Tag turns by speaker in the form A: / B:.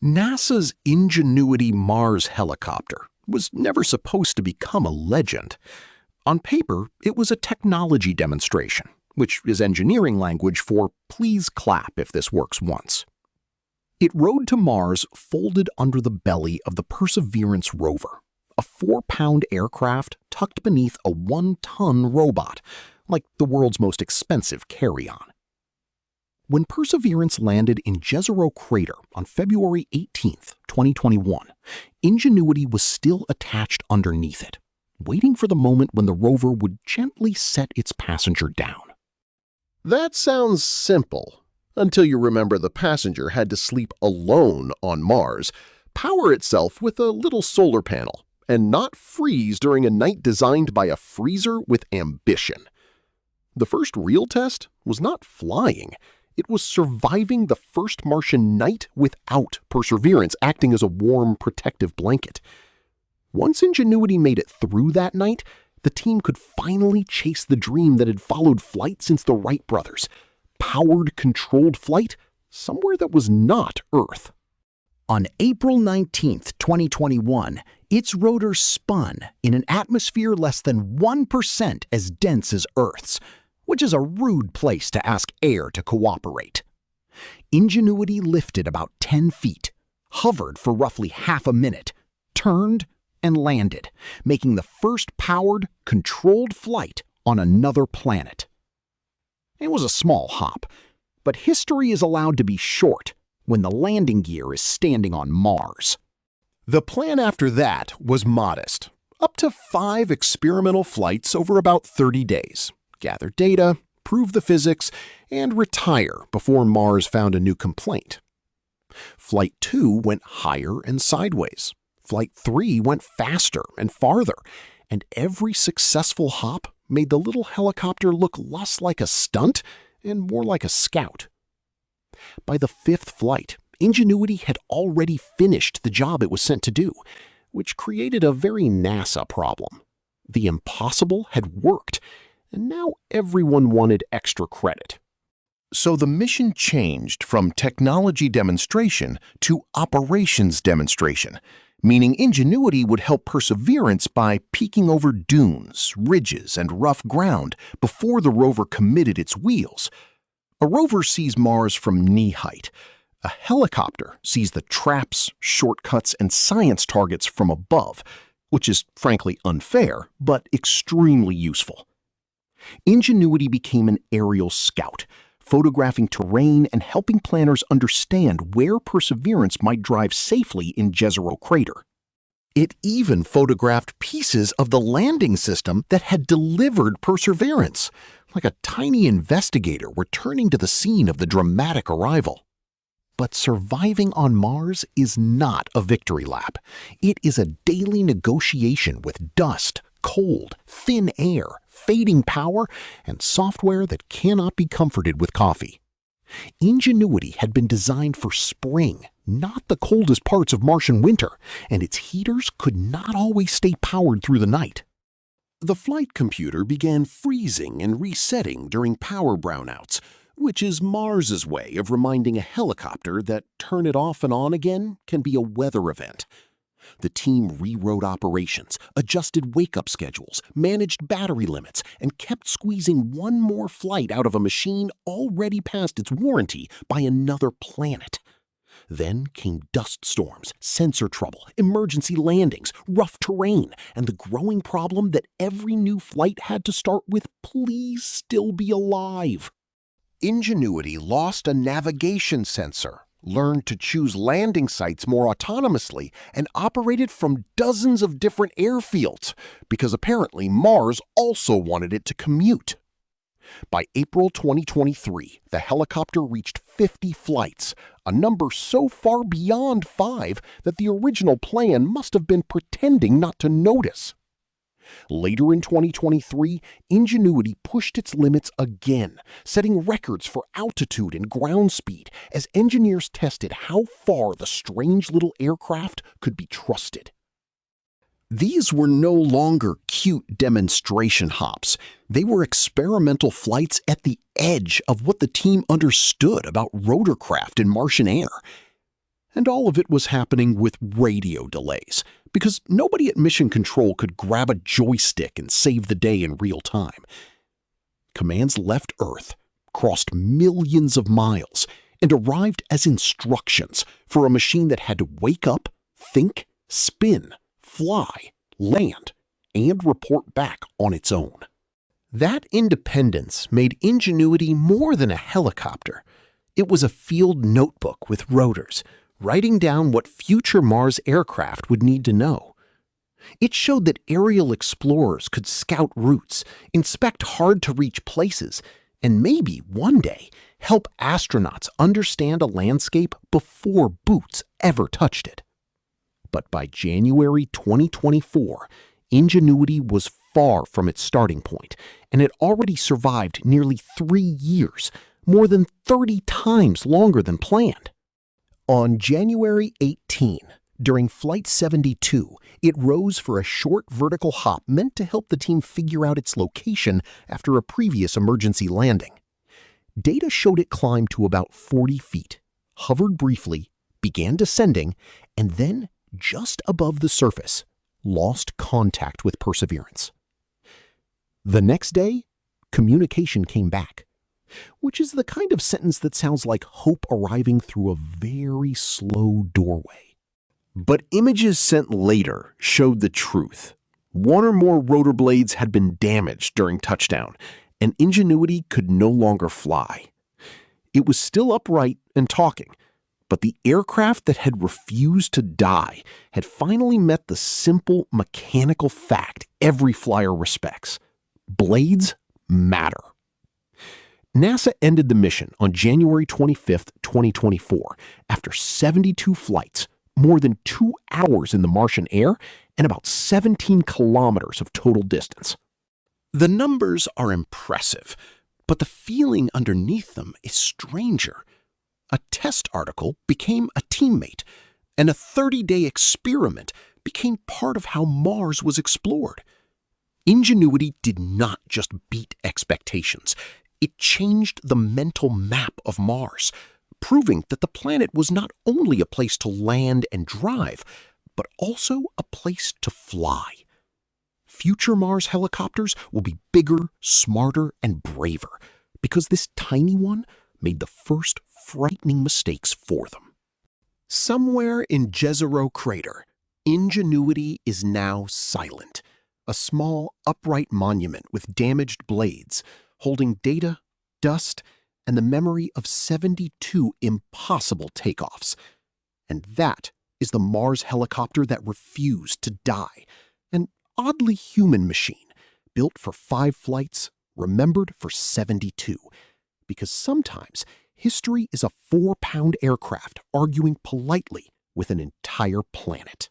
A: NASA's Ingenuity Mars Helicopter was never supposed to become a legend. On paper, it was a technology demonstration, which is engineering language for please clap if this works once. It rode to Mars folded under the belly of the Perseverance rover, a 4-pound aircraft tucked beneath a 1-ton robot, like the world's most expensive carry-on. When Perseverance landed in Jezero Crater on February 18, 2021, Ingenuity was still attached underneath it, waiting for the moment when the rover would gently set its passenger down.
B: That sounds simple, until you remember the passenger had to sleep alone on Mars, power itself with a little solar panel, and not freeze during a night designed by a freezer with ambition. The first real test was not flying. It was surviving the first Martian night without Perseverance acting as a warm, protective blanket. Once Ingenuity made it through that night, the team could finally chase the dream that had followed flight since the Wright brothers: powered, controlled flight somewhere that was not Earth.
C: On April 19, 2021, its rotor spun in an atmosphere less than 1% as dense as Earth's, which is a rude place to ask air to cooperate. Ingenuity lifted about 10 feet, hovered for roughly half a minute, turned, and landed, making the first powered, controlled flight on another planet. It was a small hop, but history is allowed to be short when the landing gear is standing on Mars.
A: The plan after that was modest. Up to 5 experimental flights over about 30 days. Gather data, prove the physics, and retire before Mars found a new complaint. Flight 2 went higher and sideways. Flight 3 went faster and farther, and every successful hop made the little helicopter look less like a stunt and more like a scout. By the 5th flight, Ingenuity had already finished the job it was sent to do, which created a very NASA problem. The impossible had worked, and now everyone wanted extra credit. So the mission changed from technology demonstration to operations demonstration, meaning Ingenuity would help Perseverance by peeking over dunes, ridges, and rough ground before the rover committed its wheels. A rover sees Mars from knee height. A helicopter sees the traps, shortcuts, and science targets from above, which is frankly unfair, but extremely useful. Ingenuity became an aerial scout, photographing terrain and helping planners understand where Perseverance might drive safely in Jezero Crater. It even photographed pieces of the landing system that had delivered Perseverance, like a tiny investigator returning to the scene of the dramatic arrival. But surviving on Mars is not a victory lap. It is a daily negotiation with dust, cold, thin air, fading power, and software that cannot be comforted with coffee. Ingenuity had been designed for spring, not the coldest parts of Martian winter, and its heaters could not always stay powered through the night. The flight computer began freezing and resetting during power brownouts, which is Mars's way of reminding a helicopter that turn it off and on again can be a weather event. The team rewrote operations, adjusted wake-up schedules, managed battery limits, and kept squeezing one more flight out of a machine already past its warranty by another planet. Then came dust storms, sensor trouble, emergency landings, rough terrain, and the growing problem that every new flight had to start with "please still be alive." Ingenuity lost a navigation sensor, learned to choose landing sites more autonomously, and operated from dozens of different airfields, because apparently Mars also wanted it to commute. By April 2023, the helicopter reached 50 flights, a number so far beyond 5 that the original plan must have been pretending not to notice. Later in 2023, Ingenuity pushed its limits again, setting records for altitude and ground speed as engineers tested how far the strange little aircraft could be trusted. These were no longer cute demonstration hops. They were experimental flights at the edge of what the team understood about rotorcraft in Martian air. And all of it was happening with radio delays, because nobody at Mission Control could grab a joystick and save the day in real time. Commands left Earth, crossed millions of miles, and arrived as instructions for a machine that had to wake up, think, spin, fly, land, and report back on its own. That independence made Ingenuity more than a helicopter. It was a field notebook with rotors, writing down what future Mars aircraft would need to know. It showed that aerial explorers could scout routes, inspect hard-to-reach places, and maybe one day help astronauts understand a landscape before boots ever touched it. But by January 2024, Ingenuity was far from its starting point, and it already survived nearly 3 years, more than 30 times longer than planned. On January 18, during Flight 72, it rose for a short vertical hop meant to help the team figure out its location after a previous emergency landing. Data showed it climbed to about 40 feet, hovered briefly, began descending, and then, just above the surface, lost contact with Perseverance. The next day, communication came back, which is the kind of sentence that sounds like hope arriving through a very slow doorway. But images sent later showed the truth. One or more rotor blades had been damaged during touchdown, and Ingenuity could no longer fly. It was still upright and talking, but the aircraft that had refused to die had finally met the simple mechanical fact every flyer respects. Blades matter. NASA ended the mission on January 25, 2024, after 72 flights, more than 2 hours in the Martian air, and about 17 kilometers of total distance. The numbers are impressive, but the feeling underneath them is stranger. A test article became a teammate, and a 30-day experiment became part of how Mars was explored. Ingenuity did not just beat expectations. It changed the mental map of Mars, proving that the planet was not only a place to land and drive, but also a place to fly. Future Mars helicopters will be bigger, smarter, and braver, because this tiny one made the first frightening mistakes for them. Somewhere in Jezero Crater, Ingenuity is now silent, a small, upright monument with damaged blades, holding data, dust, and the memory of 72 impossible takeoffs. And that is the Mars helicopter that refused to die, an oddly human machine, built for 5 flights, remembered for 72. Because sometimes history is a 4-pound aircraft arguing politely with an entire planet.